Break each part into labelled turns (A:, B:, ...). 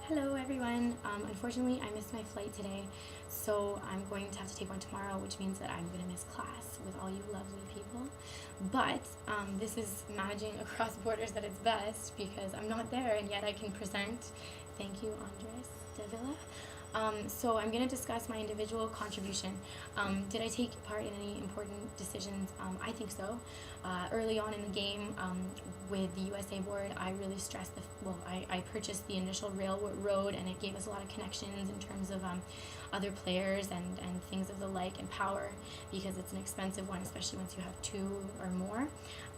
A: Hello everyone. Unfortunately, I missed my flight today, so I'm going to have to take one tomorrow, which means that I'm going to miss class with all you lovely people. But this is managing across borders at its best because I'm not there and yet I can present. Thank you, Andres Davila. So I'm going to discuss my individual contribution. Did I take part in any important decisions? I think so. Early on in the game, with the USA board, I really stressed I purchased the initial railroad, and it gave us a lot of connections in terms of other players and things of the like, and power, because it's an expensive one, especially once you have two or more.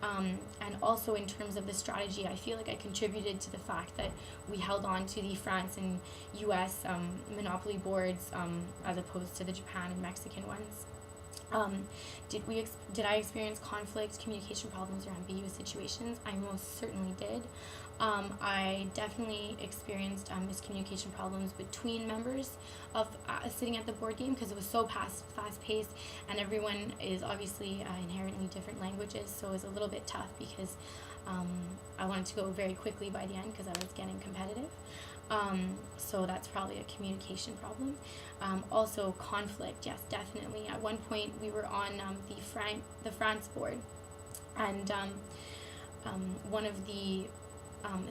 A: And also in terms of the strategy, I feel like I contributed to the fact that we held on to the France and US monopoly boards as opposed to the Japan and Mexican ones. Did I experience conflict, communication problems, or ambiguous situations? I most certainly did. I definitely experienced miscommunication problems between members of sitting at the board game because it was so fast-paced, and everyone is obviously inherently different languages, so it was a little bit tough because I wanted to go very quickly by the end because I was getting competitive. So that's probably a communication problem. Also conflict, yes, definitely. At one point we were on the France board, and one of the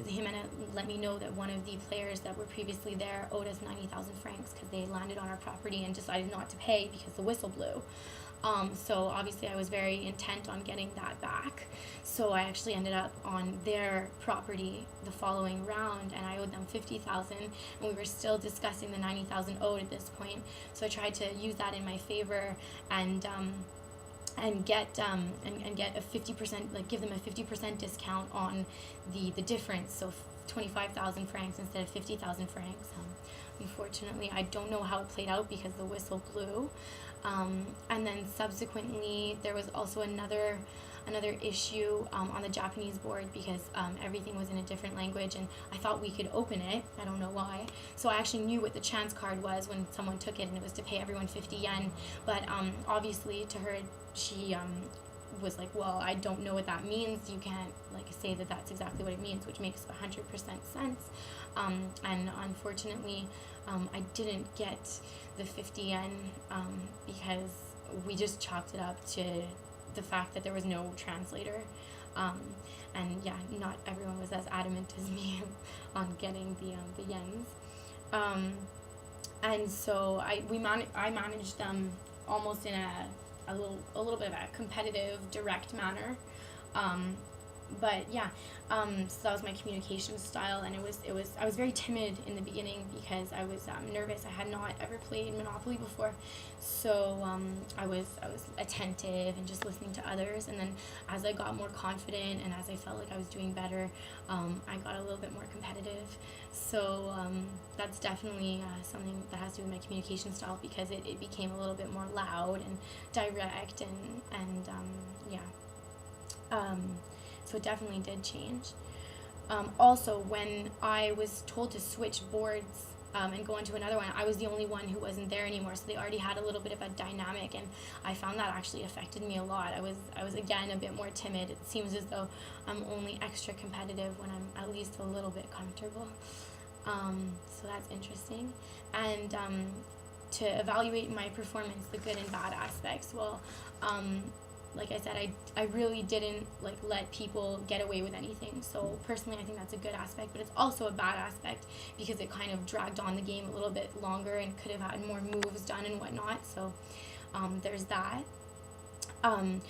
A: Jimena let me know that one of the players that were previously there owed us 90,000 francs because they landed on our property and decided not to pay because the whistle blew. So obviously I was very intent on getting that back. So I actually ended up on their property the following round, and I owed them 50,000, and we were still discussing the 90,000 owed at this point. So I tried to use that in my favor and get a 50%, like give them a 50% discount on the difference. So 25,000 francs instead of 50,000 francs. Unfortunately, I don't know how it played out because the whistle blew. And then subsequently, there was also another issue on the Japanese board because everything was in a different language, and I thought we could open it. I don't know why. So I actually knew what the chance card was when someone took it, and it was to pay everyone 50 yen. But obviously, to her, she was like, well, I don't know what that means. You can't say that that's exactly what it means, which makes 100% sense. And unfortunately, I didn't get the 50 yen because we just chalked it up to the fact that there was no translator. And yeah, not everyone was as adamant as me on getting the yens. And so I managed them almost in a little bit of a competitive, direct manner. But yeah, so that was my communication style, and I was very timid in the beginning because I was nervous. I had not ever played Monopoly before, so I was attentive and just listening to others. And then as I got more confident and as I felt like I was doing better, I got a little bit more competitive. So that's definitely something that has to do with my communication style, because it became a little bit more loud and direct and yeah. So it definitely did change. Also, when I was told to switch boards and go into another one, I was the only one who wasn't there anymore, so they already had a little bit of a dynamic, and I found that actually affected me a lot. I was again a bit more timid. It seems as though I'm only extra competitive when I'm at least a little bit comfortable. So that's interesting. And to evaluate my performance, the good and bad aspects, well, like I said, I really didn't let people get away with anything. So personally, I think that's a good aspect, but it's also a bad aspect because it kind of dragged on the game a little bit longer and could have had more moves done and whatnot. So there's that. I'm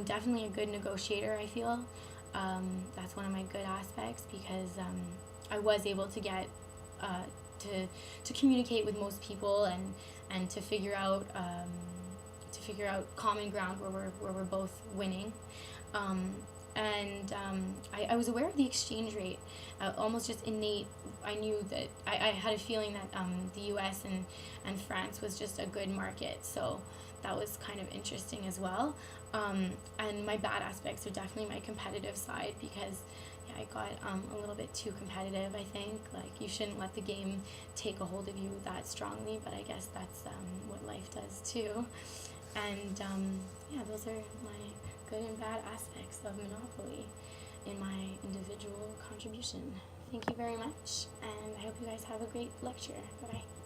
A: definitely a good negotiator, I feel. That's one of my good aspects because I was able to get to communicate with most people and to figure out common ground where we're both winning. I was aware of the exchange rate, almost just innate. I knew that I had a feeling that the US and France was just a good market, so that was kind of interesting as well. And my bad aspects are definitely my competitive side because I got a little bit too competitive, I think. You shouldn't let the game take a hold of you that strongly, but I guess that's what life does too. And yeah, those are my good and bad aspects of Monopoly in my individual contribution. Thank you very much, and I hope you guys have a great lecture. Bye-bye.